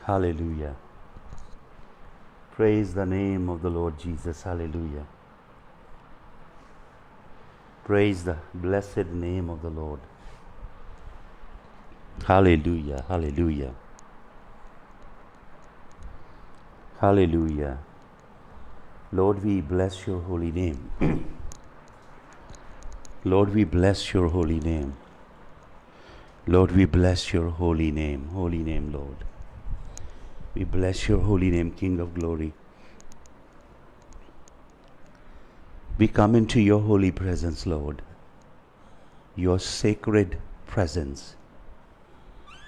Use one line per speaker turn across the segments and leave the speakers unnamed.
Hallelujah. Praise the name of the Lord Jesus. Hallelujah. Praise the blessed name of the Lord. Hallelujah. Hallelujah. Hallelujah. Lord, we bless your holy name. Lord, we bless your holy name. Lord, we bless your holy name. Holy name, Lord. We bless your holy name, King of glory. We come into your holy presence, Lord. Your sacred presence.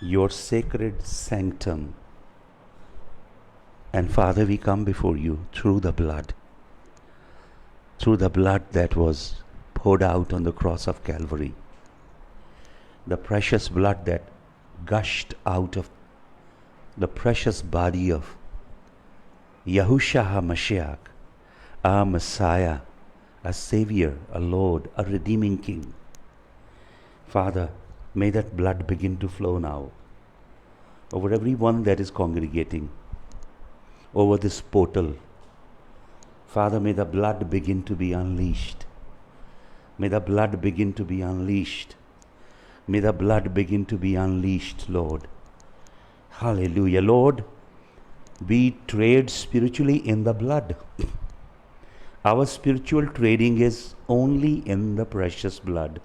Your sacred sanctum. And Father, we come before you through the blood that was poured out on the cross of Calvary, the precious blood that gushed out of the precious body of Yahushua HaMashiach, our Messiah, a Savior, a Lord, a redeeming King. Father, may that blood begin to flow now over everyone that is congregating, over this portal. Father, may the blood begin to be unleashed. May the blood begin to be unleashed. May the blood begin to be unleashed, Lord. Hallelujah. Lord, we trade spiritually in the blood. Our spiritual trading is only in the precious blood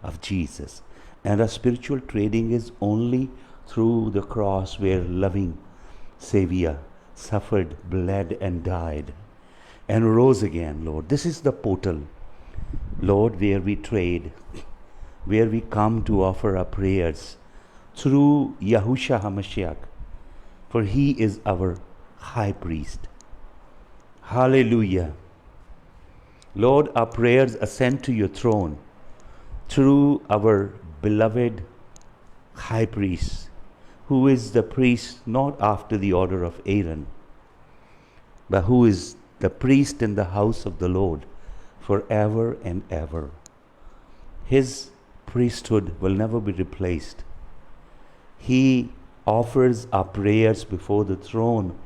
of Jesus. And our spiritual trading is only through the cross where loving Savior suffered, bled, and died, and rose again, Lord. This is the portal, Lord, where we trade, where we come to offer our prayers through Yahushua HaMashiach, for He is our high priest. Hallelujah. Lord, our prayers ascend to your throne through our beloved high priest, who is the priest not after the order of Aaron, but who is the priest in the house of the Lord forever and ever. His priesthood will never be replaced. He offers our prayers before the throne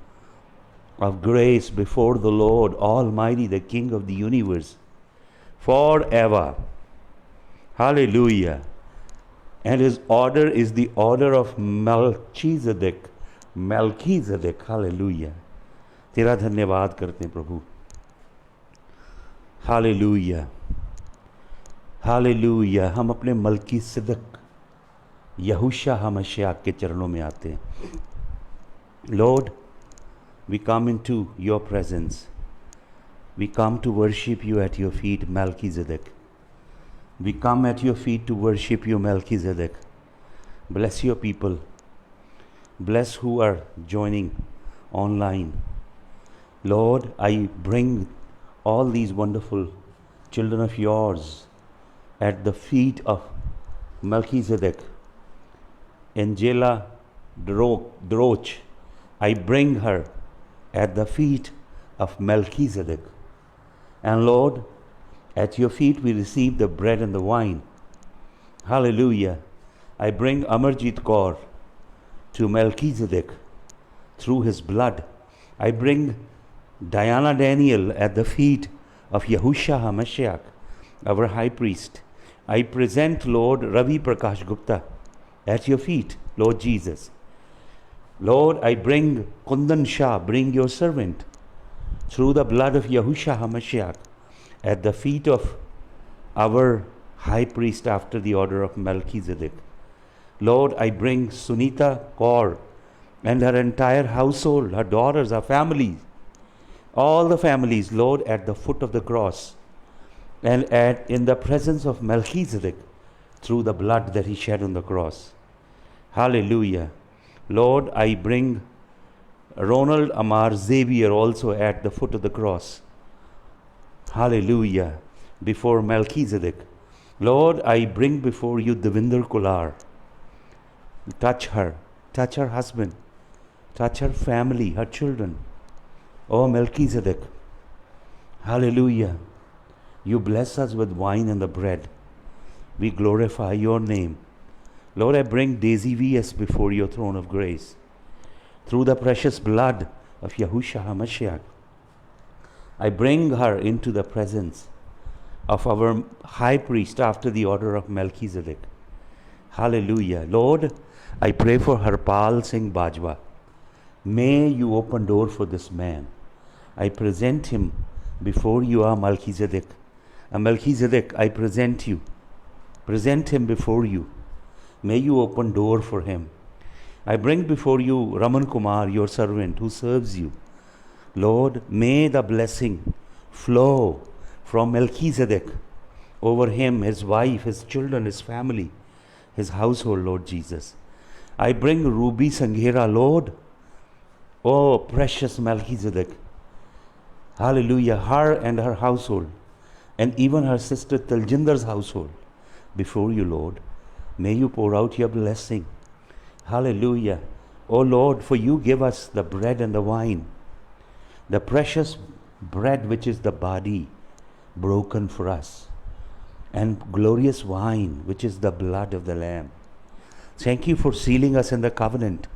of grace, before the Lord Almighty, the King of the universe, forever. Hallelujah. And his order is the order of Melchizedek. Melchizedek. Hallelujah. तेरा धन्यवाद करते हैं प्रभु. Hallelujah. Hallelujah. हम अपने मल्कीसिदक यहूशा हमशियाक के चरणों में आते हैं. Lord, we come into your presence. We come to worship you at your feet, Melchizedek. We come at your feet to worship you, Melchizedek. Bless your people. Bless who are joining online. Lord, I bring all these wonderful children of yours at the feet of Melchizedek. Angela Droch, I bring her at the feet of Melchizedek. And Lord, at your feet we receive the bread and the wine. Hallelujah. I bring Amarjit Kaur to Melchizedek through his blood. I bring Diana Daniel at the feet of Yahushua HaMashiach, our high priest. I present Lord Ravi Prakash Gupta at your feet, Lord Jesus. Lord, I bring Kundan Shah, bring your servant, through the blood of Yahushua HaMashiach, at the feet of our high priest after the order of Melchizedek. Lord, I bring Sunita Kaur and her entire household, her daughters, her families, all the families, Lord, at the foot of the cross and in the presence of Melchizedek through the blood that he shed on the cross. Hallelujah. Lord, I bring Ronald Amar Xavier also at the foot of the cross. Hallelujah. Before Melchizedek. Lord, I bring before you Devinder Kular. Touch her husband, touch her family, her children. Oh, Melchizedek. Hallelujah. You bless us with wine and the bread. We glorify your name. Lord, I bring Daisy V.S. before your throne of grace. through the precious blood of Yahushua HaMashiach, I bring her into the presence of our high priest after the order of Melchizedek. Hallelujah. Lord, I pray for Harpal Singh Bajwa. May you open door for this man. I present him before you, Melchizedek. Melchizedek, I present him before you. May you open door for him. I bring before you Raman Kumar, your servant, who serves you. Lord, may the blessing flow from Melchizedek over him, his wife, his children, his family, his household, Lord Jesus. I bring Ruby Sanghera, Lord. Oh, precious Melchizedek. Hallelujah. Her and her household, and even her sister Taljindar's household, before you, Lord. May you pour out your blessing. Hallelujah. Oh Lord, for you give us the bread and the wine, the precious bread which is the body broken for us, and glorious wine which is the blood of the Lamb. Thank you for sealing us in the covenant.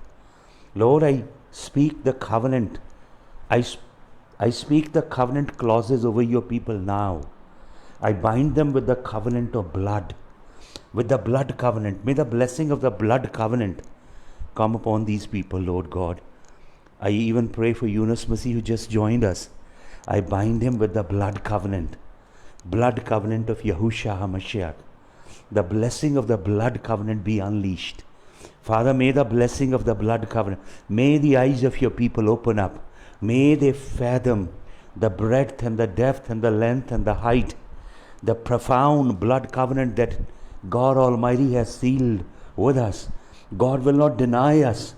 Lord, I speak the covenant. I speak the covenant clauses over your people now. I bind them with the covenant of blood, with the blood covenant. May the blessing of the blood covenant come upon these people, Lord God. I even pray for Yunus Masih, who just joined us. I bind him with the blood covenant of Yahushua HaMashiach. The blessing of the blood covenant be unleashed. Father, may the blessing of the blood covenant, may the eyes of your people open up. May they fathom the breadth and the depth and the length and the height, the profound blood covenant that God Almighty has sealed with us. God will not deny us.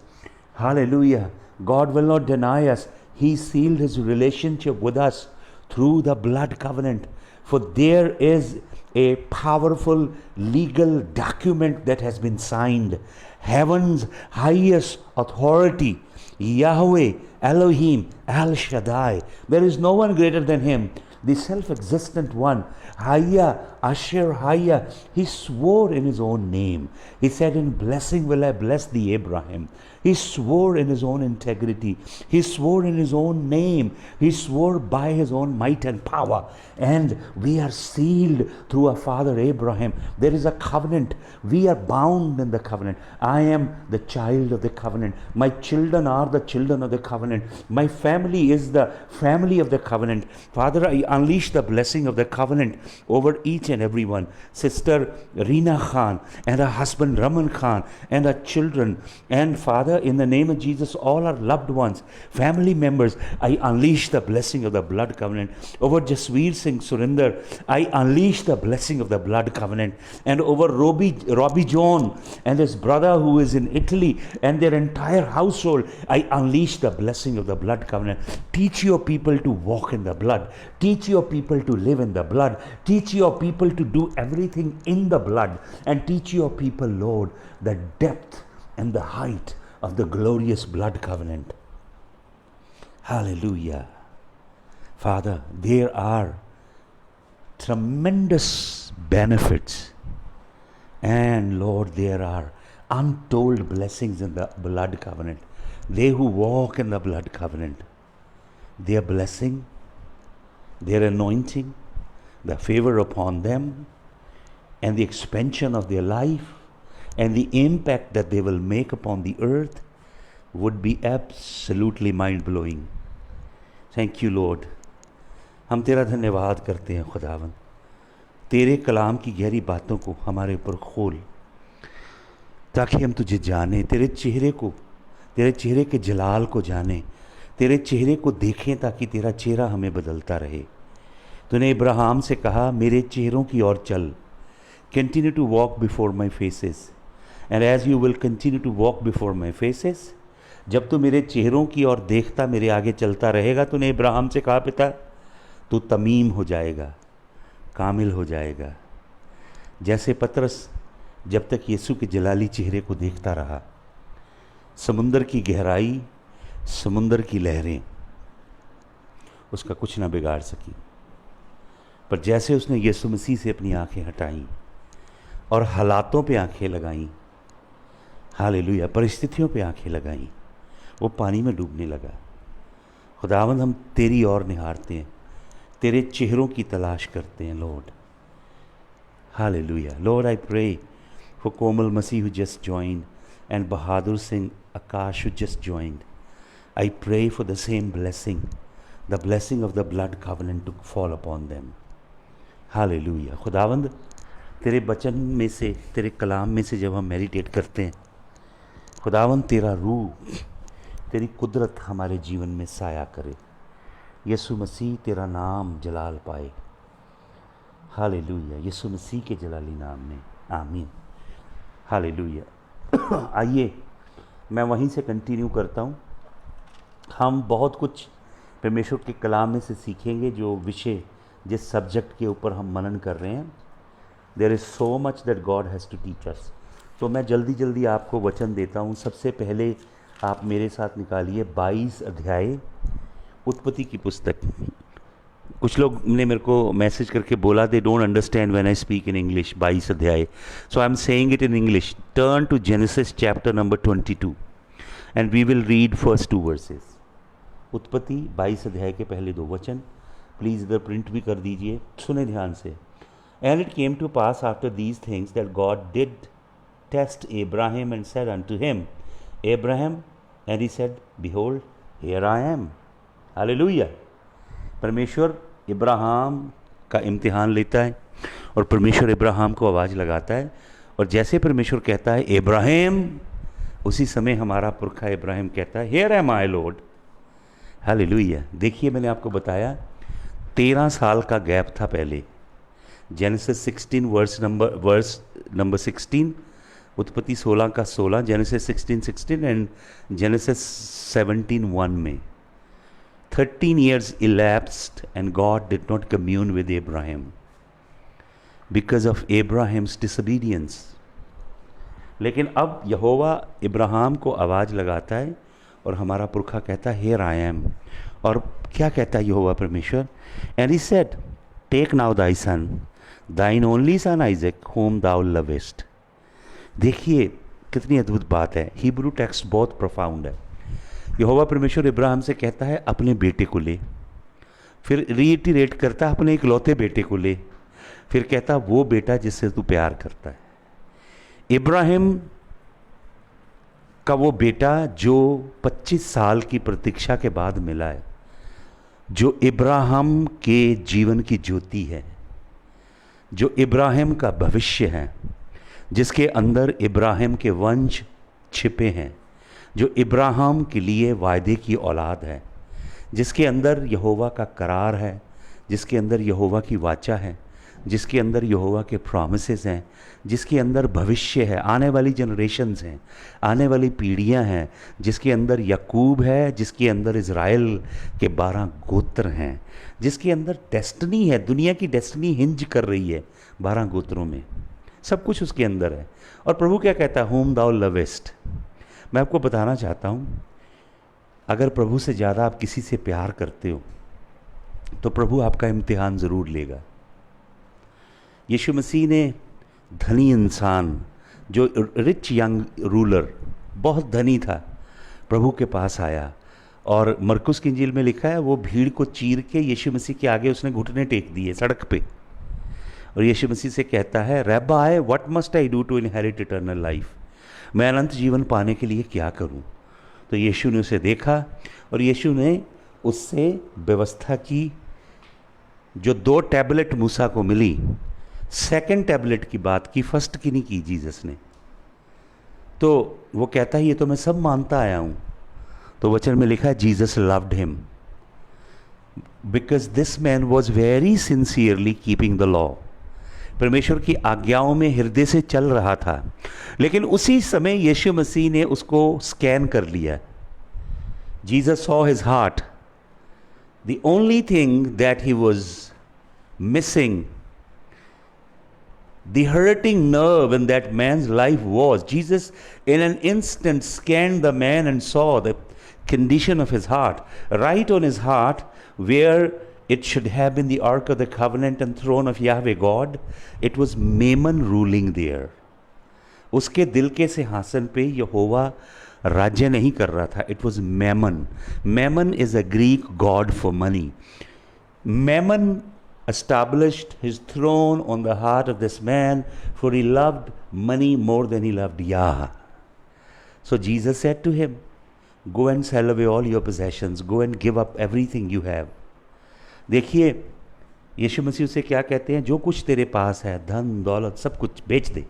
Hallelujah. God will not deny us. He sealed his relationship with us through the blood covenant. For there is a powerful legal document that has been signed. Heaven's highest authority, Yahweh, Elohim, El Shaddai. There is no one greater than him, the self-existent one. Hayya, Asher Hayya. He swore in his own name. He said, in blessing will I bless thee, Abraham. He swore in his own integrity. He swore in his own name. He swore by his own might and power. And we are sealed through our father Abraham. There is a covenant. We are bound in the covenant. I am the child of the covenant. My children are the children of the covenant. My family is the family of the covenant. Father, I unleash the blessing of the covenant over each and every one. Sister Reena Khan and her husband Raman Khan and her children. And Father, in the name of Jesus, all our loved ones, family members, I unleash the blessing of the blood covenant over Jasveer Singh Surinder. I unleash the blessing of the blood covenant. And over Robbie John and his brother who is in Italy and their entire household, I unleash the blessing of the blood covenant. Teach your people to walk in the blood. Teach your people to live in the blood. Teach your people to do everything in the blood. And teach your people, Lord, the depth and the height of the glorious blood covenant. Hallelujah. Father, there are tremendous benefits, and Lord, there are untold blessings in the blood covenant. They who walk in the blood covenant, their blessing, their anointing, the favor upon them, and the expansion of their life, and the impact that they will make upon the earth would be absolutely mind-blowing. Thank you, Lord. हम तेरा धन्यवाद करते हैं खुदावन, तेरे कलाम की गहरी बातों को हमारे ऊपर खोल ताकि हम तुझे जाने, तेरे चेहरे के जलाल को जाने, तेरे चेहरे को देखें ताकि तेरा चेहरा हमें बदलता रहे. तूने इब्राहिम से कहा, मेरे चेहरों की ओर चल. Continue to walk before my faces. And as you will continue to walk before my faces, जब तू मेरे चेहरों की ओर देखता, मेरे आगे चलता रहेगा, तूने इब्राहिम से कहा, पिता तू तमीम हो जाएगा, कामिल हो जाएगा. जैसे पतरस जब तक यीशु के जलाली चेहरे को देखता रहा, समुंदर की गहराई, समुंदर की लहरें उसका कुछ ना बिगाड़ सकी. पर जैसे उसने यीशु मसीह से अपनी आंखें हटाईं और हालातों पे आंखें लगाईं, हालेलुया, परिस्थितियों पे आंखें लगाईं, वो पानी में डूबने लगा। खुदावंद हम तेरी ओर निहारते हैं, तेरे चेहरों की तलाश करते हैं lord. Hallelujah. Lord I pray for Komal Masih who just joined and Bahadur Singh Akash who just joined. I pray for the same blessing, the blessing of the blood covenant to fall upon them. Hallelujah. खुदावंद तेरे वचन में से, तेरे कलाम में से जब हम मेडिटेट करते हैं, खुदावंद तेरा रूह, तेरी कुदरत हमारे जीवन में साया करे। यीशु मसीह तेरा नाम जलाल पाए। हालेलुया। यीशु मसीह के जलाली नाम में आमीन। हालेलुया। आइए मैं वहीं से कंटिन्यू करता हूँ। हम बहुत कुछ परमेश्वर के कलाम में से सीखेंगे, जो विषय जिस सब्जेक्ट के ऊपर हम मनन कर रहे हैं। There is so much that God has to teach us. तो मैं जल्दी जल्दी आपको वचन देता हूँ। सबसे पहले आप मेरे साथ निकालिए 22 अध्याय उत्पत्ति की पुस्तक। कुछ लोग ने मेरे को मैसेज करके बोला they don't understand when I speak in English. 22 अध्याय, so I am saying it in English. Turn to Genesis chapter number 22 and we will read first 2 verses. उत्पत्ति 22 अध्याय के पहले 2 वचन प्लीज़ इधर प्रिंट भी कर दीजिए, सुने ध्यान से। And it came to pass after these things that God did test Abraham and said unto him, Abraham, and he said, Behold, here I am. Hallelujah. परमेश्वर इब्राहिम का इम्तिहान लेता है और परमेश्वर इब्राहिम को आवाज़ लगाता है, और जैसे परमेश्वर कहता है इब्राहिम, उसी समय हमारा पुरखा इब्राहिम कहता है here am I lord. Hallelujah. देखिए मैंने आपको बताया 13 साल का गैप था पहले। जेनेसिस 16 वर्स नंबर 16, उत्पत्ति 16 का 16, जेनेसिस 16 एंड जेनेसिस 17:1 में 13 years elapsed and God did not commune with Abraham because of Abraham's disobedience. लेकिन अब यहोवा इब्राहिम को आवाज़ लगाता है और हमारा पुरखा कहता है Here I am। और क्या कहता है यहोवा परमेश्वर? And he said, Take now thy son, thine only son Isaac, whom thou lovest। देखिए कितनी अद्भुत बात है। हिब्रू टेक्स्ट बहुत प्रोफाउंड है। यहोवा परमेश्वर इब्राहिम से कहता है अपने बेटे को ले, फिर रीइटरेट करता है अपने इकलौते बेटे को ले, फिर कहता वो बेटा जिससे तू प्यार करता है। इब्राहिम का वो बेटा जो 25 साल की प्रतीक्षा के बाद मिला है, जो इब्राहिम के जीवन की ज्योति है, जो इब्राहिम का भविष्य है, जिसके अंदर इब्राहिम के वंश छिपे हैं, जो इब्राहिम के लिए वायदे की औलाद है, जिसके अंदर यहोवा का करार है, जिसके अंदर यहोवा की वाचा है, जिसके अंदर यहोवा के प्रॉमिसेस हैं, जिसके अंदर भविष्य है, आने वाली जनरेशन्स हैं, आने वाली पीढ़ियां हैं, जिसके अंदर याकूब है, जिसके अंदर इज़राइल के 12 गोत्र हैं, जिसके अंदर डेस्टिनी है, दुनिया की डेस्टिनी हिंज कर रही है 12 गोत्रों में, सब कुछ उसके अंदर है। और प्रभु क्या कहता है? होम दाउ लवेस्ट। मैं आपको बताना चाहता हूँ, अगर प्रभु से ज़्यादा आप किसी से प्यार करते हो तो प्रभु आपका इम्तिहान ज़रूर लेगा। यीशु मसीह ने धनी इंसान, जो रिच यंग रूलर, बहुत धनी था, प्रभु के पास आया, और मरकुस की इंजील में लिखा है वो भीड़ को चीर के यीशु मसीह के आगे उसने घुटने टेक दिए सड़क पे, और यीशु मसीह से कहता है rabbi what must I do to inherit eternal life? मैं अनंत जीवन पाने के लिए क्या करूं? तो यीशु ने उसे देखा और यीशु ने उससे व्यवस्था की। जो 2 टैबलेट मूसा को मिली, सेकंड टैबलेट की बात की, फर्स्ट की नहीं की जीसस ने। तो वो कहता है ये तो मैं सब मानता आया हूं। तो वचन में लिखा है Jesus loved him because this man was very sincerely keeping the law. परमेश्वर की आज्ञाओं में हृदय से चल रहा था, लेकिन उसी समय यीशु मसीह ने उसको स्कैन कर लिया। Jesus saw his heart. The only thing that he was missing, the hurting nerve in that man's life was, Jesus in an instant scanned the man and saw the condition of his heart. Right on his heart, where it should have been the Ark of the Covenant and throne of Yahweh God, it was Mammon ruling there. उसके दिल के सिंहासन पे यहोवा राज्य नहीं कर रहा था, it was mammon. Mammon is a Greek god for money. Mammon established his throne on the heart of this man, for he loved money more than he loved Yah. So Jesus said to him, go and sell away all your possessions, go and give up everything you have. देखिए यीशु मसीह उसे क्या कहते हैं, जो कुछ तेरे पास है, धन दौलत सब कुछ बेच दे.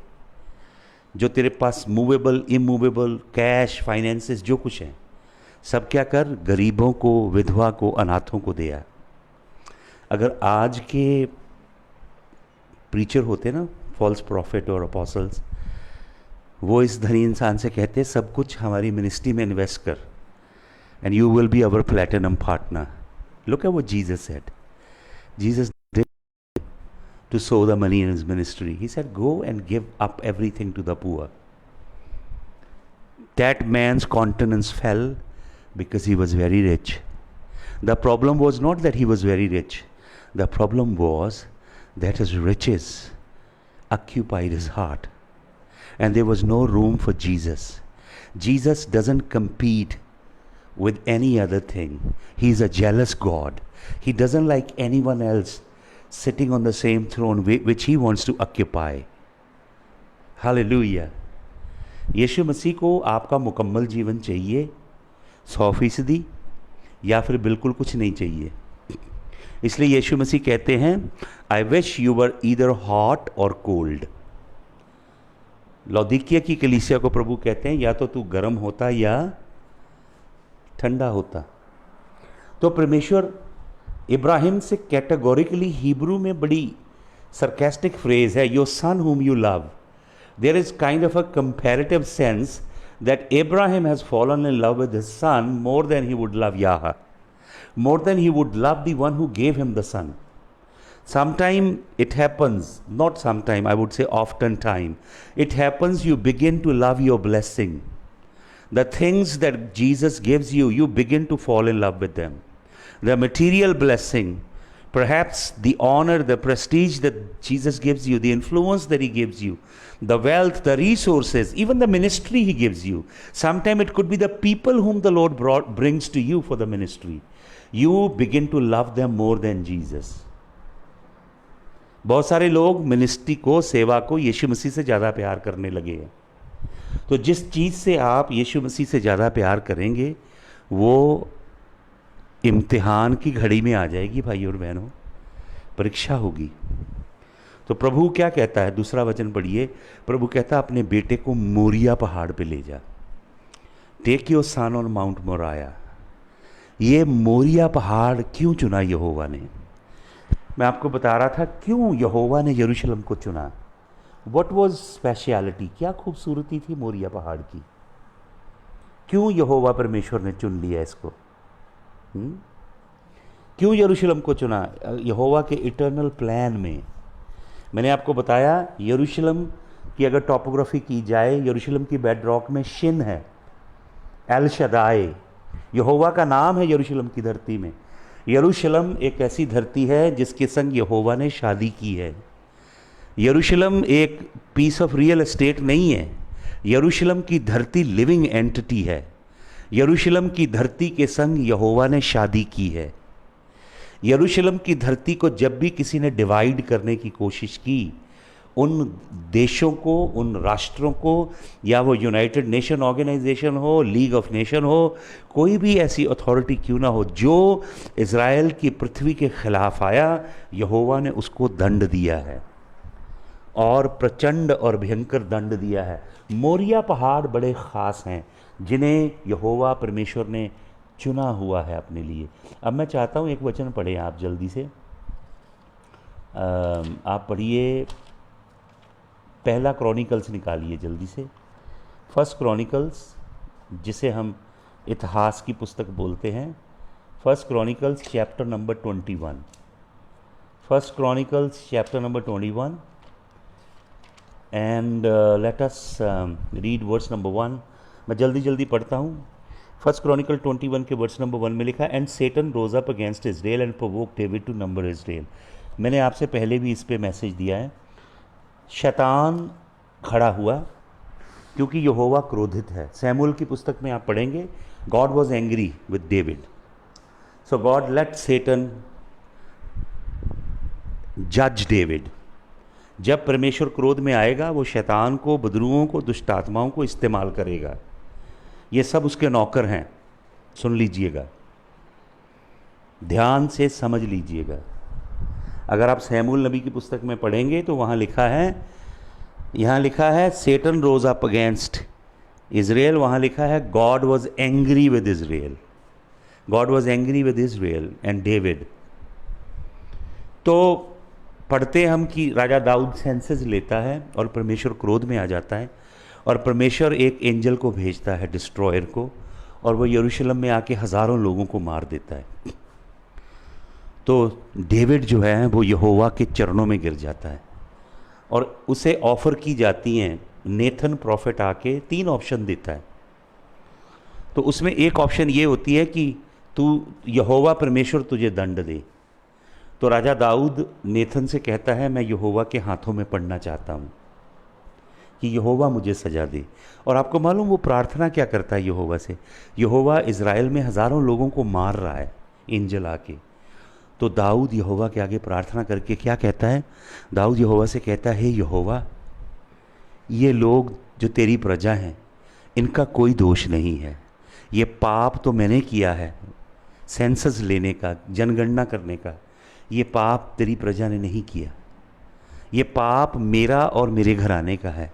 जो तेरे पास मूवेबल इमूवेबल कैश फाइनेंसेस जो कुछ है सब क्या कर, गरीबों को, विधवा को, अनाथों को दिया. अगर आज के प्रीचर होते ना, फॉल्स प्रॉफिट और अपोसल्स, वो इस धनी इंसान से कहते सब कुछ हमारी मिनिस्ट्री में इन्वेस्ट कर and you will be our platinum partner. Look at what Jesus said. Jesus did to sow the money in his ministry. He said go and give up everything to the poor. That man's countenance fell because he was very rich. The problem was not that he was very rich. The problem was that his riches occupied his heart. And there was no room for Jesus. Jesus doesn't compete with any other thing. He's a jealous God. He doesn't like anyone else sitting on the same throne which he wants to occupy. Hallelujah. यीशु मसीह को आपका मुकम्मल जीवन चाहिए 100%, या फिर बिल्कुल कुछ नहीं चाहिए. इसलिए यीशु मसीह कहते हैं, I wish you were either hot और कोल्ड. लौदीकिया की कलीसिया को प्रभु कहते हैं, या तो तू गर्म होता या ठंडा होता. तो परमेश्वर इब्राहिम से कैटेगोरिकली, हिब्रू में बड़ी सरकास्टिक फ्रेज है, your son whom you love. There is kind of a comparative sense that Abraham has fallen in love with his son more than he would love Yahweh, more than he would love the one who gave him the son. Sometime it happens, not sometime, I would say oftentimes, it happens you begin to love your blessing. The things that Jesus gives you, you begin to fall in love with them. The material blessing, perhaps the honor, the prestige that Jesus gives you, the influence that he gives you, the wealth, the resources, even the ministry he gives you. Sometimes it could be the people whom the Lord brings to you for the ministry. You begin to love them more than Jesus. बहुत सारे लोग ministry को, सेवा को यीशु मसीह से ज़्यादा प्यार करने लगे हैं. तो जिस चीज़ से आप यीशु मसीह से ज़्यादा प्यार करेंगे वो इम्तिहान की घड़ी में आ जाएगी भाई और बहनों, परीक्षा होगी. तो प्रभु क्या कहता है, दूसरा वचन पढ़िए. प्रभु कहता है अपने बेटे को मोरिया पहाड़ पे ले जा. Take your son on mount Moriah. ये मोरिया पहाड़ क्यों चुना यहोवा ने? मैं आपको बता रहा था क्यों यहोवा ने यरूशलेम को चुना. व्हाट वाज स्पेशलिटी, क्या खूबसूरती थी मोरिया पहाड़ की. क्यों यहोवा परमेश्वर ने चुन लिया इसको? क्यों यरूशलेम को चुना? यहोवा के इटर्नल प्लान में. मैंने आपको बताया यरूशलेम की अगर टॉपोग्राफी की जाए, यरूशलेम की बेडरॉक में शिन है, एल शदाई, यहोवा का नाम है यरूशलेम की धरती में. यरूशलेम एक ऐसी धरती है जिसके संग यहोवा ने शादी की है. यरूशलेम एक पीस ऑफ रियल एस्टेट नहीं है. यरूशलेम की धरती लिविंग एंटिटी है. यरूशलेम की धरती के संग यहोवा ने शादी की है. यरूशलेम की धरती को जब भी किसी ने डिवाइड करने की कोशिश की, उन देशों को, उन राष्ट्रों को, या वो यूनाइटेड नेशन ऑर्गेनाइजेशन हो, लीग ऑफ नेशन हो, कोई भी ऐसी अथॉरिटी क्यों ना हो, जो इज़राइल की पृथ्वी के खिलाफ आया, यहोवा ने उसको दंड दिया है, और प्रचंड और भयंकर दंड दिया है. मोरिया पहाड़ बड़े ख़ास हैं जिन्हें यहोवा परमेश्वर ने चुना हुआ है अपने लिए. अब मैं चाहता हूँ एक वचन पढ़ें आप जल्दी से. आप पढ़िए पहला क्रॉनिकल्स, निकालिए जल्दी से. फर्स्ट क्रॉनिकल्स, जिसे हम इतिहास की पुस्तक बोलते हैं. First Chronicles chapter number 21. First Chronicles chapter number 21 and let us read verse number 1. मैं जल्दी जल्दी पढ़ता हूँ. फर्स्ट क्रॉनिकल 21 के वर्स नंबर 1 में लिखा, and Satan rose up against Israel and provoke David to number Israel. मैंने आपसे पहले भी इस पे मैसेज दिया है. शैतान खड़ा हुआ क्योंकि यहोवा क्रोधित है। सैमुअल की पुस्तक में आप पढ़ेंगे, God was angry with David, so God let Satan जज डेविड। जब परमेश्वर क्रोध में आएगा, वो शैतान को, बदरुओं को, दुष्ट आत्माओं को इस्तेमाल करेगा। ये सब उसके नौकर हैं। सुन लीजिएगा, ध्यान से समझ लीजिएगा। अगर आप सैमुअल नबी की पुस्तक में पढ़ेंगे तो वहाँ लिखा है सेटन रोज अप अगेंस्ट इज़राइल, वहाँ लिखा है God was angry with Israel, God was angry with Israel and David. तो पढ़ते हम कि राजा दाऊद सेंसेस लेता है और परमेश्वर क्रोध में आ जाता है, और परमेश्वर एक एंजल को भेजता है, डिस्ट्रॉयर को, और वो यरूशलेम में आके हज़ारों लोगों को मार देता है। तो डेविड जो है वो यहोवा के चरणों में गिर जाता है, और उसे ऑफ़र की जाती हैं, नेथन प्रॉफिट आके 3 ऑप्शन देता है। तो उसमें एक ऑप्शन ये होती है कि तू, यहोवा परमेश्वर तुझे दंड दे। तो राजा दाऊद नेथन से कहता है, मैं यहोवा के हाथों में पड़ना चाहता हूँ कि यहोवा मुझे सजा दे। और आपको मालूम वो प्रार्थना क्या करता है यहोवा से? यहोवा इज़राइल में हज़ारों लोगों को मार रहा है, एंजल आके। तो दाऊद यहोवा के आगे प्रार्थना करके क्या कहता है? दाऊद यहोवा से कहता है, हे यहोवा, ये लोग जो तेरी प्रजा हैं, इनका कोई दोष नहीं है। ये पाप तो मैंने किया है, सेंसस लेने का, जनगणना करने का। ये पाप तेरी प्रजा ने नहीं किया। ये पाप मेरा और मेरे घराने का है,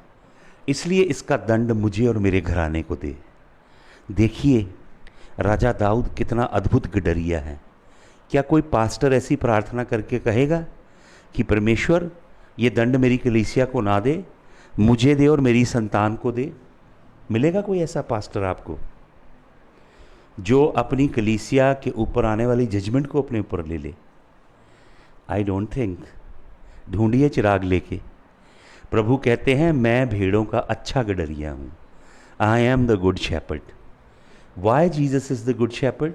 इसलिए इसका दंड मुझे और मेरे घराने को दे। देखिए राजा दाऊद कितना अद्भुत गडरिया है। क्या कोई पास्टर ऐसी प्रार्थना करके कहेगा कि परमेश्वर ये दंड मेरी कलीसिया को ना दे, मुझे दे और मेरी संतान को दे? मिलेगा कोई ऐसा पास्टर आपको जो अपनी कलीसिया के ऊपर आने वाली जजमेंट को अपने ऊपर ले ले? I don't think. ढूंढिए चिराग लेके। प्रभु कहते हैं, मैं भेड़ों का अच्छा गडरिया हूँ। I am the good shepherd. Why Jesus is the good shepherd?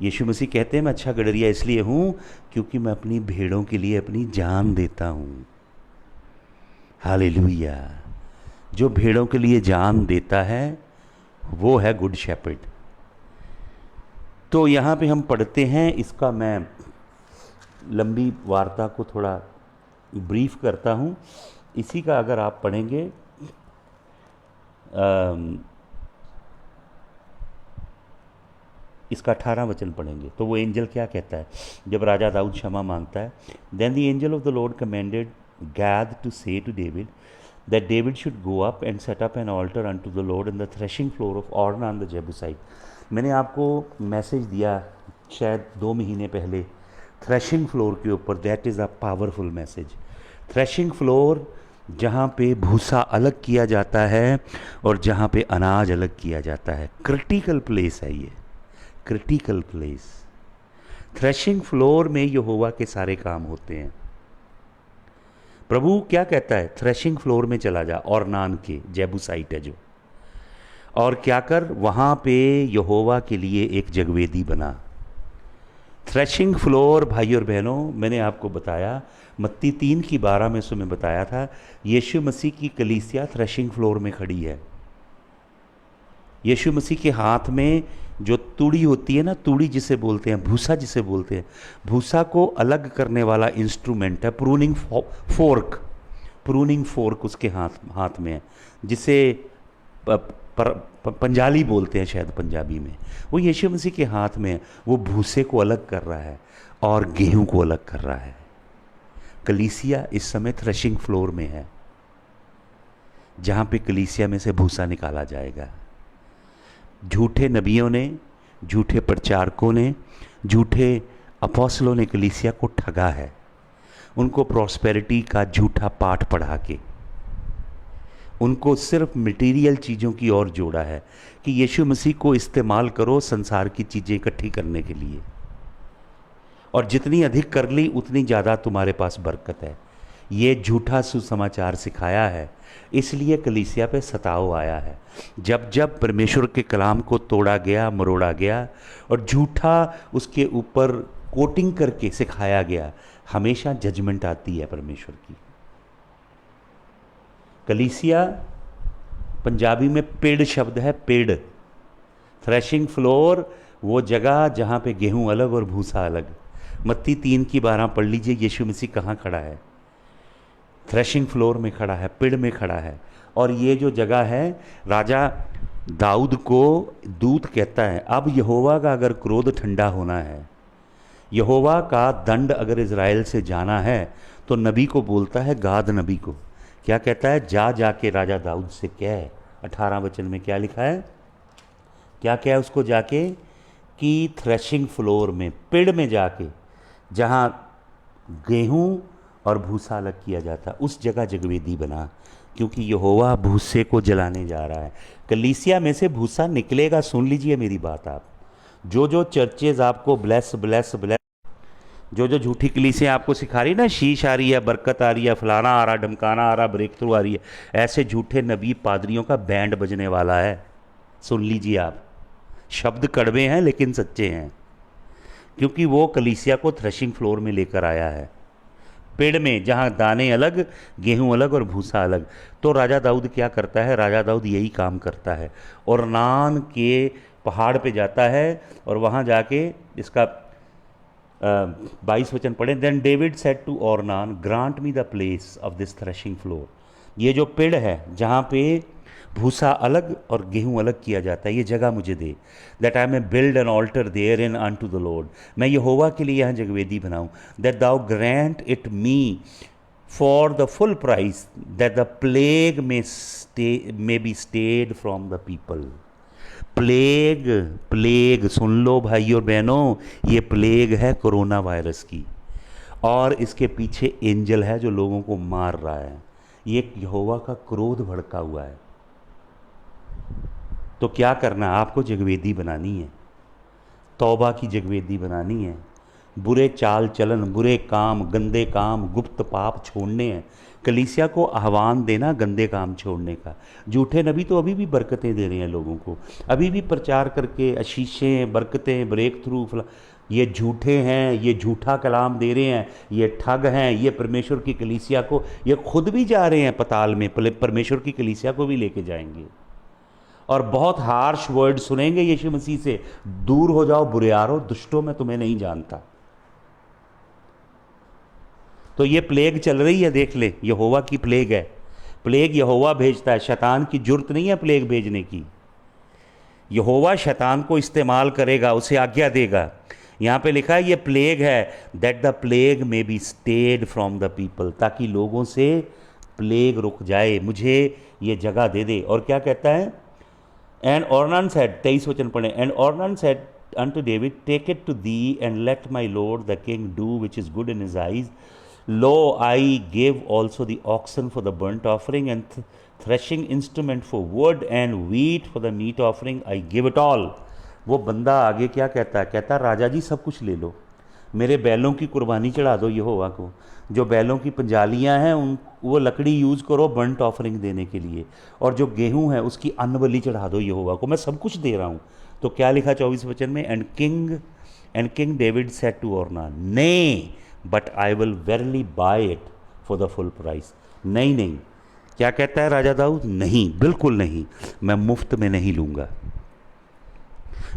यीशु मसीह कहते हैं मैं अच्छा गडरिया इसलिए हूँ क्योंकि मैं अपनी भेड़ों के लिए अपनी जान देता हूँ। हालेलुया। जो भेड़ों के लिए जान देता है वो है गुड शेपर्ड। तो यहाँ पे हम पढ़ते हैं, इसका मैं लंबी वार्ता को थोड़ा ब्रीफ करता हूँ। इसी का अगर आप पढ़ेंगे, इसका 18 वचन पढ़ेंगे तो वो एंजल क्या कहता है जब राजा दाऊद क्षमा मांगता है? Then the angel of the Lord commanded Gad to say to David that David should go up and set up an altar unto the Lord in the threshing floor of Ornan the Jebusite. मैंने आपको message दिया शायद 2 महीने पहले threshing floor के ऊपर। That is a powerful message. Threshing floor, जहाँ पे भूसा अलग किया जाता है और जहाँ पे अनाज अलग किया जाता है, क्रिटिकल प्लेस है ये, क्रिटिकल प्लेस। थ्रेशिंग फ्लोर में यहोवा के सारे काम होते हैं। प्रभु क्या कहता है? थ्रेशिंग फ्लोर में चला जा, और नान के जेबूसाइट है जो, और क्या कर, वहाँ पे यहोवा के लिए एक जगवेदी बना। थ्रेशिंग फ्लोर भाई और बहनों, मैंने आपको बताया मत्ती 3:12 में सुबह बताया था, यीशु मसीह की कलीसिया थ्रेशिंग फ्लोर में खड़ी है। यीशु मसीह के हाथ में जो तूड़ी होती है ना, तूड़ी जिसे बोलते हैं, भूसा जिसे बोलते हैं, भूसा को अलग करने वाला इंस्ट्रूमेंट है प्रूनिंग फोर्क। प्रूनिंग फोर्क उसके हाथ में है, जिसे पंजाली बोलते हैं शायद पंजाबी में। वो यीशु मसीह के हाथ में है। वो भूसे को अलग कर रहा है और गेहूं को अलग कर रहा है। कलीसिया इस समय थ्रेशिंग फ्लोर में है, जहाँ पे कलीसिया में से भूसा निकाला जाएगा। झूठे नबियों ने, झूठे प्रचारकों ने, झूठे अपोस्तलों ने कलीसिया को ठगा है। उनको प्रॉस्पेरिटी का झूठा पाठ पढ़ा के उनको सिर्फ मटेरियल चीज़ों की ओर जोड़ा है कि यीशु मसीह को इस्तेमाल करो संसार की चीज़ें इकट्ठी करने के लिए, और जितनी अधिक कर ली उतनी ज़्यादा तुम्हारे पास बरकत है। ये झूठा सुसमाचार सिखाया है, इसलिए कलीसिया पे सताव आया है। जब जब परमेश्वर के कलाम को तोड़ा गया, मरोड़ा गया और झूठा उसके ऊपर कोटिंग करके सिखाया गया, हमेशा जजमेंट आती है परमेश्वर की। कलीसिया पंजाबी में पेड़ शब्द है, पेड़। थ्रेशिंग फ्लोर वो जगह जहाँ पे गेहूं अलग और भूसा अलग। मत्ती 3:12 पढ़ लीजिए, यीशु मसीह कहाँ खड़ा है? थ्रेशिंग फ्लोर में खड़ा है, पेड़ में खड़ा है। और ये जो जगह है, राजा दाऊद को दूत कहता है, अब यहोवा का अगर क्रोध ठंडा होना है, यहोवा का दंड अगर इज़राइल से जाना है, तो नबी को बोलता है, गाद नबी को क्या कहता है, जा जाके राजा दाऊद से कह। 18 वचन में क्या लिखा है, क्या क्या है उसको जाके, कि थ्रेशिंग फ्लोर में, पेड़ में जाके, जहाँ गेहूं और भूसा अलग किया जाता, उस जगह जगवेदी बना, क्योंकि यहोवा भूसे को जलाने जा रहा है। कलीसिया में से भूसा निकलेगा। सुन लीजिए मेरी बात, आप जो चर्चेज आपको ब्लेस ब्लेस ब्लेस, जो झूठी कलीसियाँ आपको सिखा रही ना, शीश आ रही है, बरकत आ रही है, फलाना आ रहा, ढमकाना आ रहा, ब्रेक थ्रू आ रही है, ऐसे झूठे नबी पादरियों का बैंड बजने वाला है। सुन लीजिए आप, शब्द कड़वे हैं लेकिन सच्चे हैं, क्योंकि वो कलीसिया को थ्रेशिंग फ्लोर में लेकर आया है, पेड़ में, जहाँ दाने अलग, गेहूं अलग और भूसा अलग। तो राजा दाऊद क्या करता है? राजा दाऊद यही काम करता है, और नान के पहाड़ पे जाता है, और वहाँ जाके इसका 22 वचन पढ़ें। Then David said to Ornan, grant me the place of this threshing floor. ये जो पेड़ है जहाँ पे भूसा अलग और गेहूं अलग किया जाता है, ये जगह मुझे दे, that I may build an altar there in unto the Lord. मैं यहोवा के लिए यहाँ जगवेदी बनाऊँ। That thou grant it me for the full price, that the plague may be stayed from the people. Plague, plague सुन लो भाइयों और बहनों, ये प्लेग है कोरोना वायरस की, और इसके पीछे एंजल है जो लोगों को मार रहा है। ये यहोवा का क्रोध भड़का हुआ है। तो क्या करना है? आपको जगवेदी बनानी है, तौबा की जगवेदी बनानी है, बुरे चाल चलन, बुरे काम, गंदे काम, गुप्त पाप छोड़ने हैं। कलीसिया को आह्वान देना गंदे काम छोड़ने का। झूठे नबी तो अभी भी बरकतें दे रहे हैं लोगों को, अभी भी प्रचार करके आशीषें, बरकतें, ब्रेक थ्रू, ये झूठे हैं, ये झूठा कलाम दे रहे हैं, ये ठग हैं, ये परमेश्वर की कलीसिया को, ये खुद भी जा रहे हैं पताल में, परमेश्वर की कलीसिया को भी लेके जाएंगे, और बहुत हार्श वर्ड सुनेंगे यीशु मसीह से, दूर हो जाओ बुरेयारो, दुष्टों, मैं तुम्हें नहीं जानता। तो ये प्लेग चल रही है, देख ले, यहोवा की प्लेग है। प्लेग यहोवा भेजता है, शैतान की जुर्त नहीं है प्लेग भेजने की। यहोवा शैतान को इस्तेमाल करेगा, उसे आज्ञा देगा। यहाँ पे लिखा है ये प्लेग है, that the plague may be stayed from the people, ताकि लोगों से प्लेग रुक जाए, मुझे ये जगह दे दे। और क्या कहता है? एंड ऑर्नान सेड, 23 वचन पढ़े, and Ornan said unto David, take it to thee and let my lord the king do which is good in his eyes. Lo, I give also the oxen for the burnt offering and threshing instrument for wood and wheat for the meat offering. I give it all. वो बंदा आगे क्या कहता है? कहता है राजा जी सब कुछ ले लो, मेरे बैलों की कुर्बानी चढ़ा दो यहोवा को, जो बैलों की पंजालियाँ हैं उन वो लकड़ी यूज़ करो बर्नट ऑफरिंग देने के लिए, और जो गेहूं है उसकी अन्न बलि चढ़ा दो यहोवा को, मैं सब कुछ दे रहा हूँ। तो क्या लिखा 24 वचन में? And King David said to Ornan, nay but I will verily buy it for the full price. नहीं नहीं, क्या कहता है राजा दाऊद? नहीं, बिल्कुल नहीं, मैं मुफ्त में नहीं लूँगा,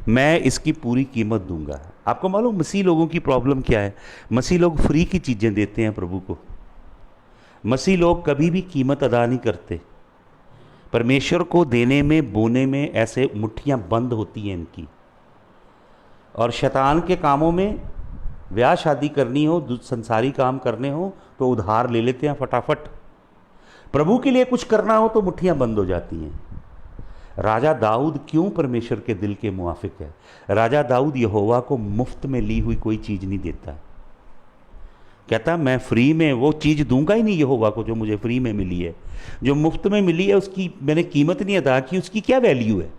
मैं इसकी पूरी कीमत दूंगा। आपको मालूम मसीह लोगों की प्रॉब्लम क्या है? मसीह लोग फ्री की चीज़ें देते हैं प्रभु को। मसीह लोग कभी भी कीमत अदा नहीं करते। परमेश्वर को देने में, बोने में ऐसे मुट्ठियाँ बंद होती हैं इनकी। और शैतान के कामों में, ब्याह शादी करनी हो, संसारी काम करने हो तो उधार ले लेते हैं फटाफट। प्रभु के लिए कुछ करना हो तो मुट्ठियाँ बंद हो जाती हैं। राजा दाऊद क्यों परमेश्वर के दिल के मुआफिक है? राजा दाऊद यहोवा को मुफ्त में ली हुई कोई चीज़ नहीं देता। कहता मैं फ्री में वो चीज़ दूंगा ही नहीं यहोवा को जो मुझे फ्री में मिली है। जो मुफ्त में मिली है उसकी मैंने कीमत नहीं अदा की, उसकी क्या वैल्यू है?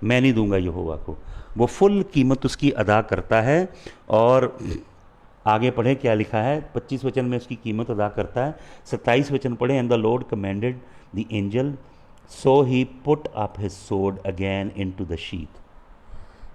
मैं नहीं दूंगा यहोवा को। वो फुल कीमत उसकी अदा करता है। और आगे पढ़ें क्या लिखा है? 25 वचन में उसकी कीमत अदा करता है। 27 वचन पढ़ें, and the Lord commended the angel, so he put up his sword again into the sheath.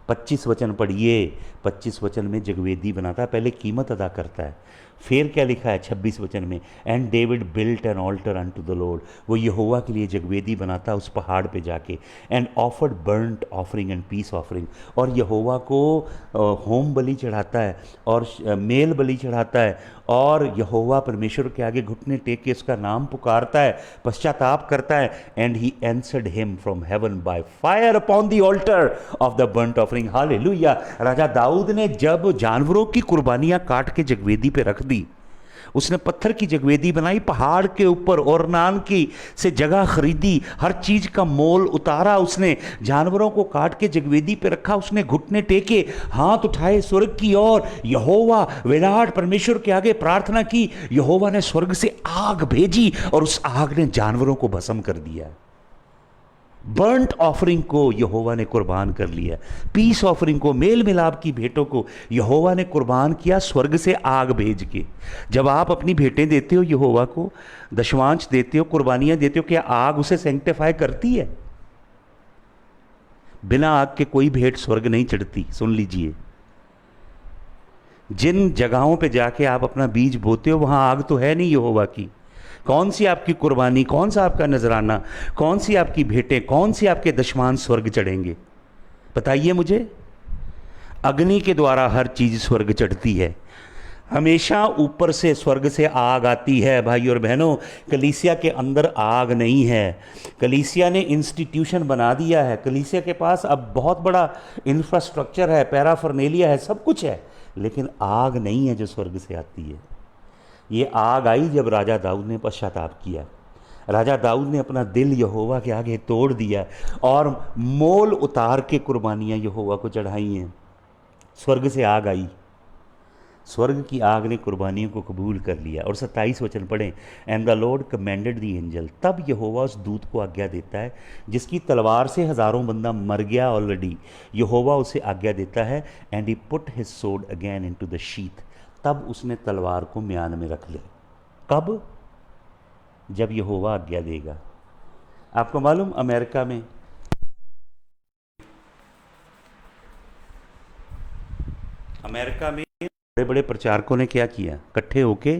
25 वचन पढ़िए। 25 वचन में जगवेदी बनाता है, पहले कीमत अदा करता है। फिर क्या लिखा है 26 वचन में, and David built an altar unto the Lord, वो यहोवा के लिए जगवेदी बनाता है उस पहाड़ पे जाके, and offered burnt offering and peace offering, और यहोवा को होम बलि चढ़ाता है और मेल बलि चढ़ाता है, और यहोवा परमेश्वर के आगे घुटने टेक के उसका नाम पुकारता है, पश्चाताप करता है, and he answered him from heaven by fire upon the altar of the burnt offering. Hallelujah. राजा दाऊद ने जब जानवरों की कुर्बानियां काट के जगवेदी पे रख दी, उसने पत्थर की जगवेदी बनाई पहाड़ के ऊपर, और नान की से जगह खरीदी, हर चीज का मोल उतारा, उसने जानवरों को काट के जगवेदी पे रखा, उसने घुटने टेके, हाथ उठाए स्वर्ग की ओर, यहोवा विराट परमेश्वर के आगे प्रार्थना की। यहोवा ने स्वर्ग से आग भेजी और उस आग ने जानवरों को भस्म कर दिया। बर्न्ट ऑफरिंग को यहोवा ने कुर्बान कर लिया, पीस ऑफरिंग को, मेल मिलाप की भेंटों को यहोवा ने कुर्बान किया स्वर्ग से आग भेज के। जब आप अपनी भेंटें देते हो यहोवा को, दशमांश देते हो, कुर्बानियां देते हो, क्या आग उसे सेंक्टिफाई करती है? बिना आग के कोई भेंट स्वर्ग नहीं चढ़ती। सुन लीजिए, जिन जगहों पे जाके आप अपना बीज बोते हो वहां आग तो है नहीं यहोवा की। कौन सी आपकी कुर्बानी, कौन सा आपका नजराना, कौन सी आपकी भेंटें, कौन सी आपके दशमान स्वर्ग चढ़ेंगे? बताइए मुझे। अग्नि के द्वारा हर चीज स्वर्ग चढ़ती है, हमेशा ऊपर से स्वर्ग से आग आती है। भाई और बहनों, कलीसिया के अंदर आग नहीं है। कलीसिया ने इंस्टीट्यूशन बना दिया है, कलीसिया के पास अब बहुत बड़ा इंफ्रास्ट्रक्चर है, पैराफर्नेलिया है, सब कुछ है, लेकिन आग नहीं है जो स्वर्ग से आती है। ये आग आई जब राजा दाऊद ने पश्चाताप किया। राजा दाऊद ने अपना दिल यहोवा के आगे तोड़ दिया और मोल उतार के कुर्बानियां यहोवा को चढ़ाई हैं। स्वर्ग से आग आई, स्वर्ग की आग ने कुर्बानियों को कबूल कर लिया। और 27 वचन पढ़ें, and the Lord commended the angel, तब यहोवा उस दूत को आज्ञा देता है जिसकी तलवार से हजारों बंदा मर गया ऑलरेडी। यहोवा उसे आज्ञा देता है, and he put his sword again into the sheath, तब उसने तलवार को म्यान में रख ले। कब? जब यहोवा आज्ञा देगा। आपको मालूम अमेरिका में बड़े बड़े प्रचारकों ने क्या किया? इकट्ठे होके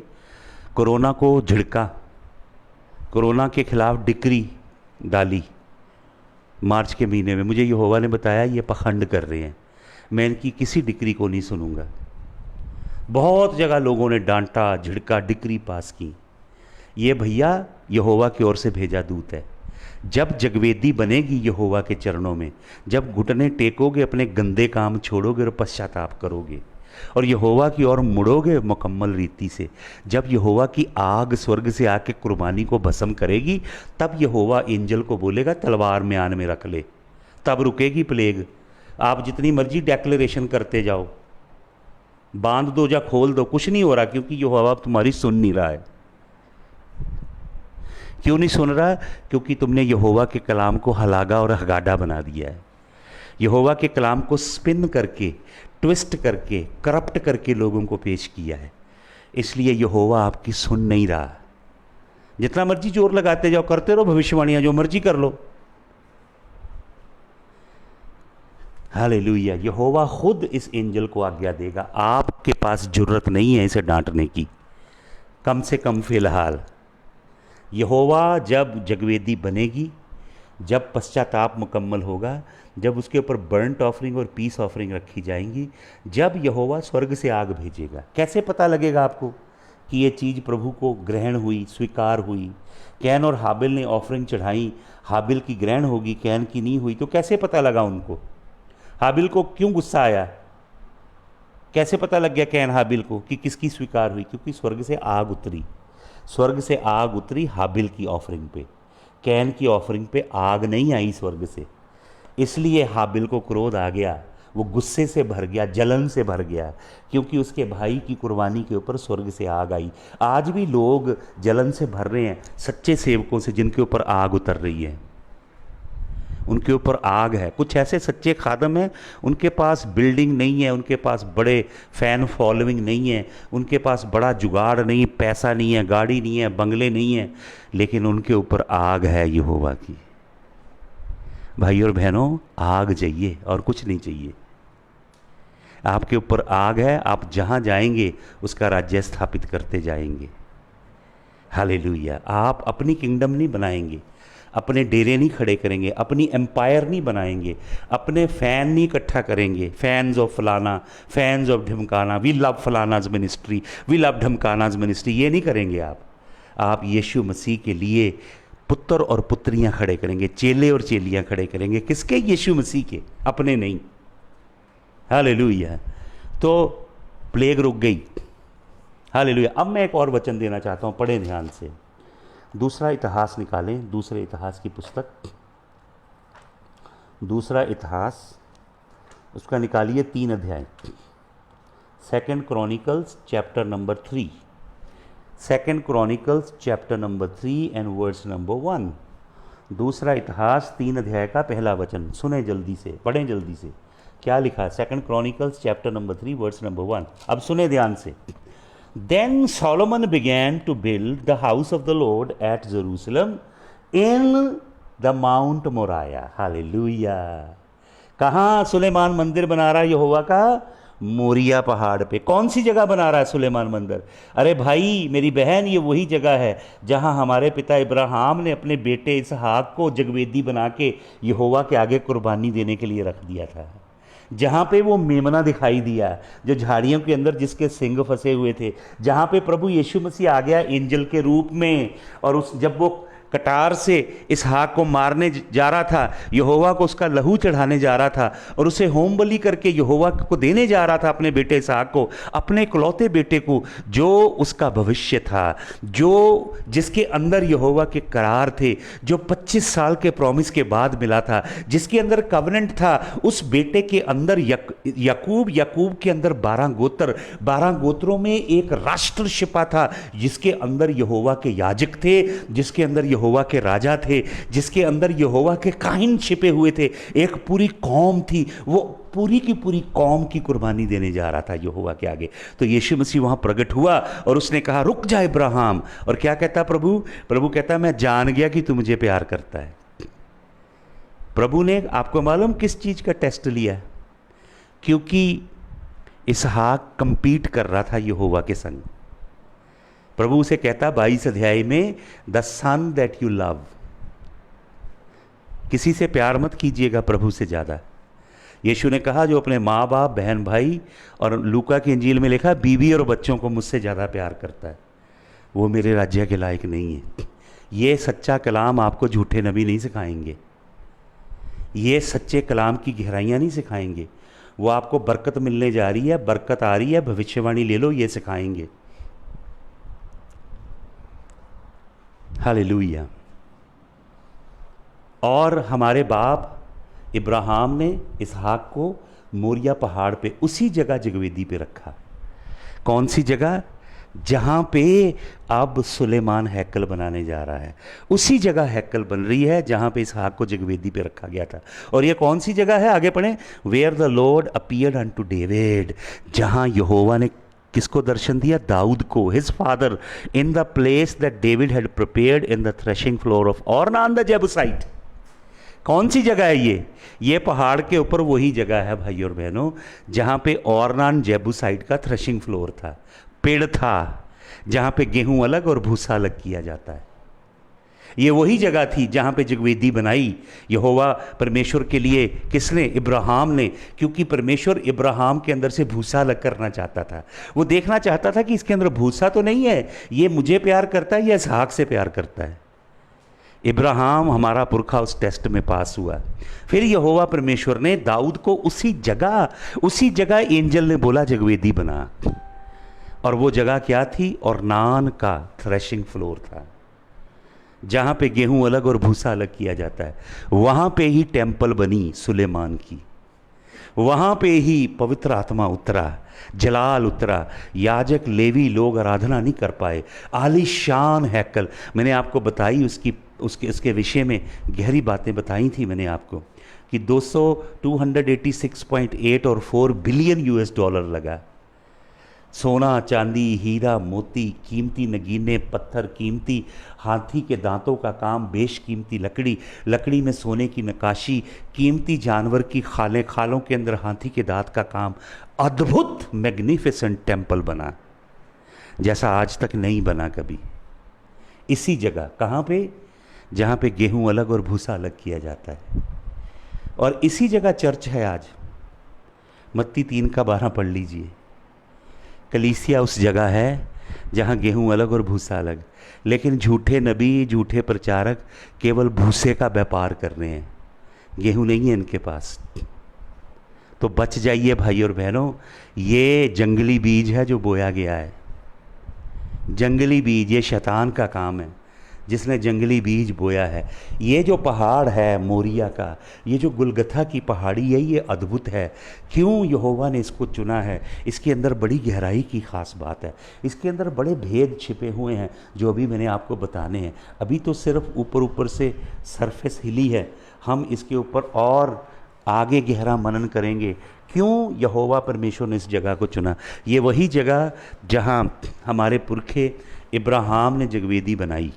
कोरोना को झिड़का, कोरोना के खिलाफ डिक्री डाली मार्च के महीने में। मुझे यहोवा ने बताया ये पखंड कर रहे हैं, मैं इनकी किसी डिक्री को नहीं सुनूंगा। बहुत जगह लोगों ने डांटा, झिड़का, डिक्री पास की। ये भैया यहोवा की ओर से भेजा दूत है। जब जगवेदी बनेगी यहोवा के चरणों में, जब घुटने टेकोगे, अपने गंदे काम छोड़ोगे और पश्चाताप करोगे और यहोवा की ओर मुड़ोगे मुकम्मल रीति से, जब यहोवा की आग स्वर्ग से आके कुर्बानी को भस्म करेगी, तब यहोवा एंजल को बोलेगा तलवार म्यान में रख ले। तब रुकेगी प्लेग। आप जितनी मर्जी डेक्लेरेशन करते जाओ, बांध दो या खोल दो, कुछ नहीं हो रहा, क्योंकि यहोवा तुम्हारी सुन नहीं रहा है। क्यों नहीं सुन रहा? क्योंकि तुमने यहोवा के कलाम को हलागा और हगाडा बना दिया है। यहोवा के कलाम को स्पिन करके, ट्विस्ट करके, करप्ट करके लोगों को पेश किया है। इसलिए यहोवा आपकी सुन नहीं रहा। जितना मर्जी जोर लगाते जाओ, करते रहो भविष्यवाणियां, जो मर्जी कर लो। हालेलुया। यहोवा खुद इस एंजल को आज्ञा देगा। आपके पास जरूरत नहीं है इसे डांटने की, कम से कम फिलहाल। यहोवा जब जगवेदी बनेगी, जब पश्चाताप मुकम्मल होगा, जब उसके ऊपर बर्न्ट ऑफरिंग और पीस ऑफरिंग रखी जाएंगी, जब यहोवा स्वर्ग से आग भेजेगा। कैसे पता लगेगा आपको कि ये चीज़ प्रभु को ग्रहण हुई, स्वीकार हुई? कैन और हाबिल ने ऑफरिंग चढ़ाई, हाबिल की ग्रहण होगी, कैन की नहीं हुई, तो कैसे पता लगा उनको? हाबिल को क्यों गुस्सा आया? कैसे पता लग गया कैन हाबिल को कि किसकी स्वीकार हुई? क्योंकि स्वर्ग से आग उतरी। स्वर्ग से आग उतरी हाबिल की ऑफरिंग पे, कैन की ऑफरिंग पे आग नहीं आई स्वर्ग से। इसलिए हाबिल को क्रोध आ गया, वो गुस्से से भर गया, जलन से भर गया, क्योंकि उसके भाई की कुर्बानी के ऊपर स्वर्ग से आग आई। आज भी लोग जलन से भर रहे हैं सच्चे सेवकों से, जिनके ऊपर आग उतर रही है, उनके ऊपर आग है। कुछ ऐसे सच्चे खादम हैं, उनके पास बिल्डिंग नहीं है, उनके पास बड़े फैन फॉलोइंग नहीं है, उनके पास बड़ा जुगाड़ नहीं, पैसा नहीं है, गाड़ी नहीं है, बंगले नहीं है, लेकिन उनके ऊपर आग है यहोवा की। भाई और बहनों, आग चाहिए और कुछ नहीं चाहिए। आपके ऊपर आग है, आप जहाँ जाएंगे उसका राज्य स्थापित करते जाएंगे। हालेलुया। आप अपनी किंगडम नहीं बनाएंगे, अपने डेरे नहीं खड़े करेंगे, अपनी एम्पायर नहीं बनाएंगे, अपने फ़ैन नहीं इकट्ठा करेंगे, फैंस ऑफ फलाना, फैंस ऑफ ढमकाना, वी लव फलानाज मिनिस्ट्री, वी लव ढमकानाज मिनिस्ट्री, ये नहीं करेंगे आप यीशु मसीह के लिए पुत्र और पुत्रियां खड़े करेंगे, चेले और चेलियां खड़े करेंगे। किसके? यीशु मसीह के, अपने नहीं। हालेलुया। तो प्लेग रुक गई। हालेलुया। अब मैं एक और वचन देना चाहता हूँ, पढ़ें ध्यान से। दूसरा इतिहास निकालें, दूसरे इतिहास की पुस्तक, दूसरा इतिहास, उसका निकालिए 3 अध्याय। 2 Chronicles chapter number 3, 2 Chronicles chapter number 3 and verse number 1। दूसरा इतिहास 3 अध्याय का पहला वचन सुने जल्दी से, पढ़ें जल्दी से। क्या लिखा है? 2 Chronicles chapter number 3 verse number 1। अब सुने ध्यान से। Then Solomon began to build the house of the Lord at Jerusalem in the Mount Moriah. Hallelujah. कहाँ सुलेमान मंदिर बना रहा है यहोवा का? मोरिया पहाड़ पे। कौन सी जगह बना रहा है सुलेमान मंदिर? अरे भाई मेरी बहन, ये वही जगह है जहाँ हमारे पिता इब्राहिम ने अपने बेटे इसहाक को जगवेदी बना के यहोवा के आगे कुर्बानी देने के लिए रख दिया था। जहाँ पे वो मेमना दिखाई दिया, जो झाड़ियों के अंदर जिसके सिंग फंसे हुए थे, जहाँ पे प्रभु यीशु मसीह आ गया एंजल के रूप में, और उस जब वो कटार से इसहाक को मारने जा रहा था, यहोवा को उसका लहू चढ़ाने जा रहा था और उसे होम बलि करके यहोवा को देने जा रहा था, अपने बेटे इसहाक को, अपने इकलौते बेटे को, जो उसका भविष्य था, जो जिसके अंदर यहोवा के करार थे, जो 25 साल के प्रॉमिस के बाद मिला था, जिसके अंदर कवनेंट था। उस बेटे के अंदर याकूब के अंदर 12 गोत्र, 12 गोत्रों में एक राष्ट्र छिपा था, जिसके अंदर यहोवा के याजक थे, जिसके अंदर यहोवा के राजा थे, जिसके अंदर यहोवा के काहिन छिपे हुए थे। एक पूरी कौम थी, वो पूरी की पूरी कौम की कुर्बानी देने जा रहा था यहोवा के आगे। तो यीशु मसीह वहां प्रकट हुआ और उसने कहा रुक जा इब्राहिम। और क्या कहता प्रभु कहता मैं जान गया कि तू मुझे प्यार करता है। प्रभु ने आपको मालूम किस चीज का टेस्ट लिया? क्योंकि इसहाक कंपीट कर रहा था यहोवा के संग। प्रभु उसे कहता 22 अध्याय में, the son that you love. किसी से प्यार मत कीजिएगा प्रभु से ज्यादा। यीशु ने कहा जो अपने माँ बाप, बहन भाई, और लूका की इंजील में लिखा बीवी और बच्चों को मुझसे ज्यादा प्यार करता है, वो मेरे राज्य के लायक नहीं है। ये सच्चा कलाम आपको झूठे नबी नहीं सिखाएंगे, ये सच्चे कलाम की गहराइयाँ नहीं सिखाएंगे। वो आपको बरकत मिलने जा रही है, बरकत आ रही है, भविष्यवाणी ले लो, ये सिखाएंगे। हालेलुया। और हमारे बाप इब्राहिम ने इसहाक को मोरिया पहाड़ पे उसी जगह जगवेदी पे रखा। कौन सी जगह? जहां पे अब सुलेमान हैकल बनाने जा रहा है, उसी जगह हैकल बन रही है जहां पे इसहाक को जगवेदी पे रखा गया था। और ये कौन सी जगह है? आगे पढ़ें। Where the Lord appeared unto David, जहां यहोवा ने किसको दर्शन दिया? दाऊद को, his father, in the place that David had prepared in the threshing floor of Ornan the Jebusite. कौन सी जगह है ये पहाड़ के ऊपर वही जगह है भाई और बहनों, जहां पे ऑर्नान जेबूसाइट का थ्रेशिंग फ्लोर था, पेड़ था, जहां पे गेहूं अलग और भूसा अलग किया जाता है। ये वही जगह थी जहां पे जगवेदी बनाई यहोवा परमेश्वर के लिए। किसने? इब्राहिम ने। क्योंकि परमेश्वर इब्राहिम के अंदर से भूसा अलग करना चाहता था। वो देखना चाहता था कि इसके अंदर भूसा तो नहीं है, ये मुझे प्यार करता है या इसहाक से प्यार करता है। इब्राहिम हमारा पुरखा उस टेस्ट में पास हुआ। फिर यहोवा परमेश्वर ने दाऊद को उसी जगह एंजल ने बोला जगवेदी बना। और वो जगह क्या थी? ऑर्नान का थ्रेशिंग फ्लोर था, जहां पे गेहूं अलग और भूसा अलग किया जाता है। वहां पे ही टेंपल बनी सुलेमान की, वहां पे ही पवित्र आत्मा उतरा, जलाल उतरा। याजक लेवी लोग आराधना नहीं कर पाए। आलीशान हैकल, मैंने आपको बताई उसके विषय में गहरी बातें बताई थी मैंने आपको कि 286.8 और 4 बिलियन US डॉलर लगा। सोना चांदी हीरा मोती कीमती नगीने पत्थर कीमती हाथी के दांतों का काम बेशकीमती लकड़ी लकड़ी में सोने की नक्काशी कीमती जानवर की खालें खालों के अंदर हाथी के दांत का काम अद्भुत मैग्निफिसेंट टेम्पल बना जैसा आज तक नहीं बना कभी। इसी जगह कहाँ पे? जहाँ पे गेहूं अलग और भूसा अलग किया जाता है। और इसी जगह चर्च है आज। मत्ती 3:12 पढ़ लीजिए। कलीसिया उस जगह है जहाँ गेहूं अलग और भूसा अलग, लेकिन झूठे नबी झूठे प्रचारक केवल भूसे का व्यापार कर रहे हैं, गेहूं नहीं है इनके पास। तो बच जाइए भाई और बहनों, ये जंगली बीज है जो बोया गया है। जंगली बीज, ये शैतान का काम है जिसने जंगली बीज बोया है। ये जो पहाड़ है मोरिया का, ये जो गुलगथा की पहाड़ी है, ये अद्भुत है। क्यों यहोवा ने इसको चुना है? इसके अंदर बड़ी गहराई की ख़ास बात है। इसके अंदर बड़े भेद छिपे हुए हैं जो अभी मैंने आपको बताने हैं। अभी तो सिर्फ ऊपर ऊपर से सरफेस हिली है, हम इसके ऊपर और आगे गहरा मनन करेंगे। क्यों यहोवा परमेश्वर ने इस जगह को चुना? ये वही जगह जहाँ हमारे पुरखे इब्राहिम ने जगवेदी बनाई,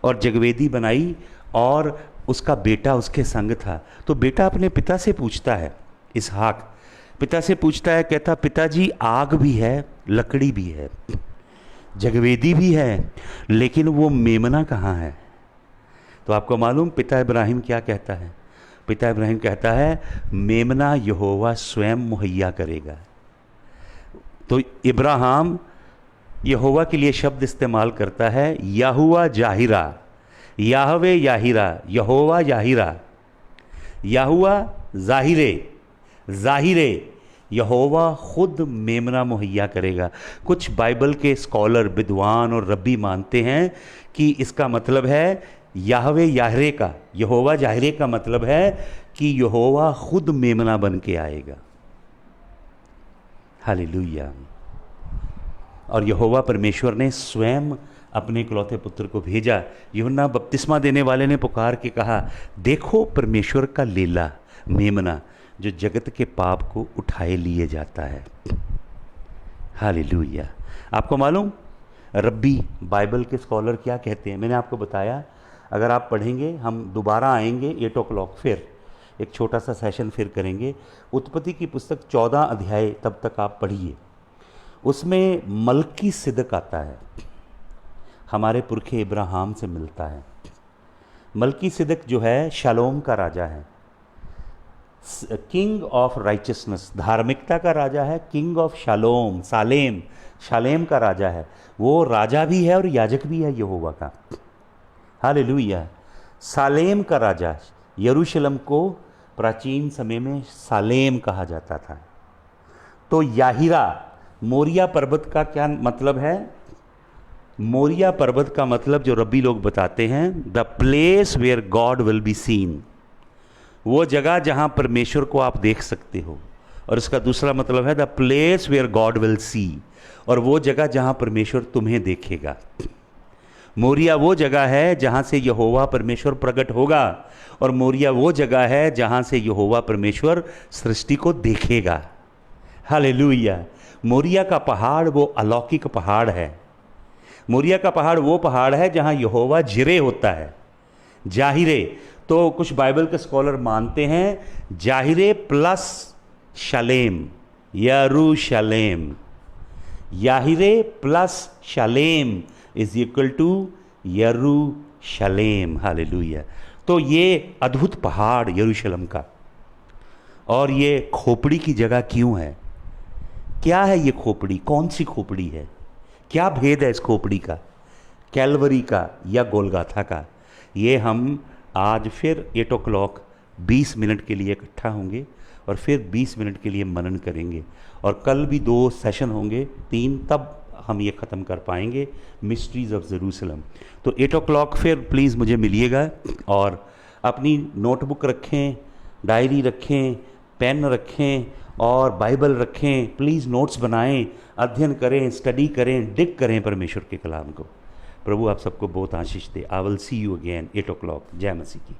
और जगवेदी बनाई और उसका बेटा उसके संग था। तो बेटा अपने पिता से पूछता है, इसहाक पिता से पूछता है, कहता पिताजी आग भी है लकड़ी भी है जगवेदी भी है, लेकिन वो मेमना कहाँ है? तो आपको मालूम पिता इब्राहिम क्या कहता है? पिता इब्राहिम कहता है मेमना यहोवा स्वयं मुहैया करेगा। तो इब्राहिम यहोवा के लिए शब्द इस्तेमाल करता है याहुआ जाहिरा, याहवे याहिरा, यहोवा याहिरा, याहुआ जाहिरे, जाहिरे, यहोवा खुद मेमना मुहैया करेगा। कुछ बाइबल के स्कॉलर विद्वान और रब्बी मानते हैं कि इसका मतलब है याहवे याहरे का, यहोवा जाहिरे का मतलब है कि यहोवा खुद मेमना बन के आएगा। हालेलुया। और यहोवा परमेश्वर ने स्वयं अपने इकलौते पुत्र को भेजा। यूहन्ना बपतिस्मा देने वाले ने पुकार के कहा, देखो परमेश्वर का लीला मेमना जो जगत के पाप को उठाए लिए जाता है। हालेलुया। आपको मालूम रब्बी बाइबल के स्कॉलर क्या कहते हैं? मैंने आपको बताया, अगर आप पढ़ेंगे, हम दोबारा आएंगे 8 o'clock, फिर एक छोटा सा सेशन फिर करेंगे। उत्पत्ति की पुस्तक 14 अध्याय तब तक आप पढ़िए। उसमें मलकी सिदक आता है, हमारे पुरखे इब्राहिम से मिलता है। मलकी सिदक जो है शालोम का राजा है, किंग ऑफ राइचियसनेस, धार्मिकता का राजा है। किंग ऑफ शालोम, सालेम, शालेम का राजा है। वो राजा भी है और याजक भी है यहोवा का। हालेलुया। सालेम का राजा, यरूशलेम को प्राचीन समय में सालेम कहा जाता था। तो याहिरा, मोरिया पर्वत का क्या मतलब है? मोरिया पर्वत का मतलब जो रब्बी लोग बताते हैं, the place where God will be seen, वो जगह जहां परमेश्वर को आप देख सकते हो। और इसका दूसरा मतलब है the place where God will see, और वो जगह जहां परमेश्वर तुम्हें देखेगा। मोरिया वो जगह है जहां से यहोवा परमेश्वर प्रकट होगा, और मोरिया वो जगह है जहां से यहोवा परमेश्वर सृष्टि को देखेगा। हालेलुया। मोरिया का पहाड़ वो अलौकिक पहाड़ है। मोरिया का पहाड़ वो पहाड़ है जहां यहोवा जिरे होता है, जाहिरे। तो कुछ बाइबल के स्कॉलर मानते हैं जाहिरे प्लस शालेम, यरूशलेम, Jireh plus Shalem is equal to यरूशलेम। हालेलुया। तो ये अद्भुत पहाड़ यरूशलेम का, और ये खोपड़ी की जगह क्यों है? क्या है ये खोपड़ी? कौन सी खोपड़ी है? क्या भेद है इस खोपड़ी का, कैलवरी का या गोलगाथा का? ये हम आज फिर 8 o'clock 20 मिनट के लिए इकट्ठा होंगे और फिर 20 मिनट के लिए मनन करेंगे। और कल भी 2 सेशन होंगे, 3, तब हम ये ख़त्म कर पाएंगे मिस्ट्रीज़ ऑफ जेरूसलम। तो 8 o'clock फिर प्लीज़ मुझे मिलिएगा, और अपनी नोटबुक रखें, डायरी रखें, पेन रखें और बाइबल रखें। प्लीज़ नोट्स बनाएं, अध्ययन करें, स्टडी करें, डिग करें परमेश्वर के कलाम को। प्रभु आप सबको बहुत आशीष दे। I will see you again 8 o'clock। जय मसीह की।